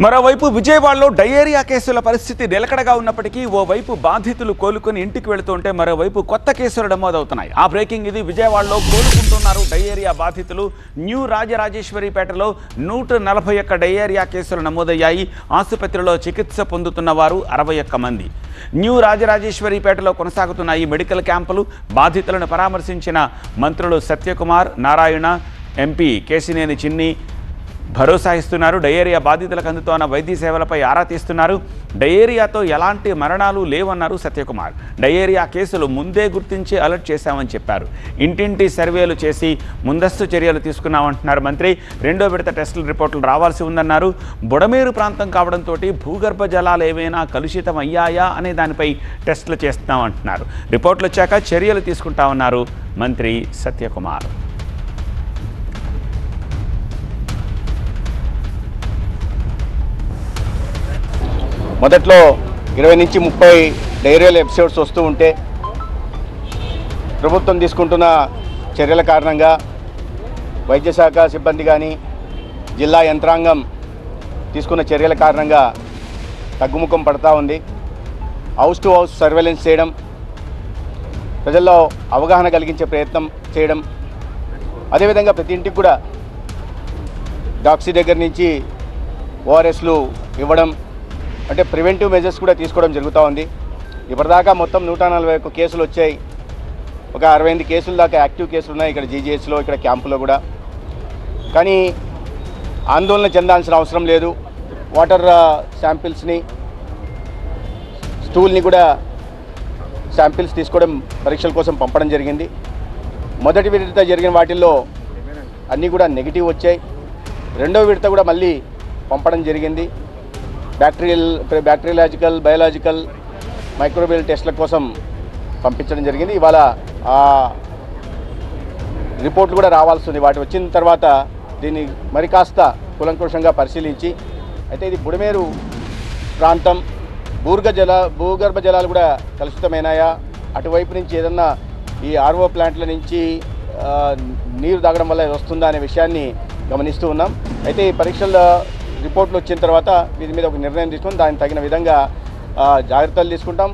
మరోవైపు విజయవాడలో డయేరియా కేసుల పరిస్థితి నిలకడగా ఉన్నప్పటికీ ఓవైపు బాధితులు కోలుకొని ఇంటికి వెళుతుంటే మరోవైపు కొత్త కేసులు నమోదవుతున్నాయి. ఆ బ్రేకింగ్ ఇది. విజయవాడలో కోలుకుంటున్నారు డయేరియా బాధితులు. న్యూ రాజరాజేశ్వరిపేటలో 141 డయేరియా కేసులు నమోదయ్యాయి. ఆసుపత్రిలో చికిత్స పొందుతున్న వారు 61 మంది. న్యూ రాజరాజేశ్వరిపేటలో కొనసాగుతున్న ఈ మెడికల్ క్యాంపులు బాధితులను పరామర్శించిన మంత్రులు సత్యకుమార్, నారాయణ, ఎంపీ కేశినేని చిన్ని భరోసా ఇస్తున్నారు. డయేరియా బాధితులకు అందుతున్న వైద్య సేవలపై ఆరా తీస్తున్నారు. డయేరియాతో ఎలాంటి మరణాలు లేవన్నారు సత్యకుమార్. డయేరియా కేసులు ముందే గుర్తించి అలర్ట్ చేశామని చెప్పారు. ఇంటింటి సర్వేలు చేసి ముందస్తు చర్యలు తీసుకున్నామంటున్నారు మంత్రి. రెండో విడత టెస్టుల రిపోర్టులు రావాల్సి ఉందన్నారు. బుడమేరు ప్రాంతం కావడంతో భూగర్భ జలాలు ఏవైనా కలుషితం అయ్యాయా అనే దానిపై టెస్టులు చేస్తున్నామంటున్నారు. రిపోర్టులు వచ్చాక చర్యలు తీసుకుంటామన్నారు మంత్రి సత్యకుమార్. మొదట్లో 20 నుంచి 30 డయేరియల్ ఎపిసోడ్స్ వస్తూ ఉంటే ప్రభుత్వం తీసుకుంటున్న చర్యల కారణంగా వైద్య శాఖ సిబ్బంది కానీ జిల్లా యంత్రాంగం తీసుకున్న చర్యల కారణంగా తగ్గుముఖం పడతా ఉంది. హౌస్ టు హౌస్ సర్వేలెన్స్ చేయడం, ప్రజల్లో అవగాహన కలిగించే ప్రయత్నం చేయడం, అదేవిధంగా ప్రతి ఇంటికి కూడా డాక్సీ దగ్గర నుంచి ఓఆర్ఎస్లు ఇవ్వడం, అంటే ప్రివెంటివ్ మెజర్స్ కూడా తీసుకోవడం జరుగుతూ ఉంది. ఇప్పటిదాకా మొత్తం 141 కేసులు వచ్చాయి. ఒక 68 కేసుల దాకా యాక్టివ్ కేసులు ఉన్నాయి ఇక్కడ జీజీహెచ్లో, ఇక్కడ క్యాంపులో కూడా. కానీ ఆందోళన చెందాల్సిన అవసరం లేదు. వాటర్ శాంపిల్స్ని, స్టూల్ని కూడా శాంపిల్స్ తీసుకోవడం, పరీక్షల కోసం పంపడం జరిగింది. మొదటి విడత జరిగిన వాటిల్లో అన్నీ కూడా నెగిటివ్ వచ్చాయి. రెండో విడత కూడా మళ్ళీ పంపడం జరిగింది. బ్యాక్టీరియాలజికల్, బయాలజికల్, మైక్రోబియల్ టెస్ట్ల కోసం పంపించడం జరిగింది. ఇవాళ ఆ రిపోర్ట్లు కూడా రావాల్సి ఉంది. వాటి వచ్చిన తర్వాత దీన్ని మరి కాస్త కూలంకషంగా పరిశీలించి, అయితే ఇది బుడమేరు ప్రాంతం, భూగర్భ జలాలు కూడా కలుషితమైనాయా, అటువైపు నుంచి ఏదన్నా ఈ ఆర్ఓ ప్లాంట్ల నుంచి నీరు తాగడం వల్ల వస్తుందా అనే విషయాన్ని గమనిస్తూ ఉన్నాం. అయితే ఈ పరీక్షల రిపోర్ట్లు వచ్చిన తర్వాత దీని మీద ఒక నిర్ణయం తీసుకొని దానికి తగిన విధంగా జాగ్రత్తలు తీసుకుంటాం.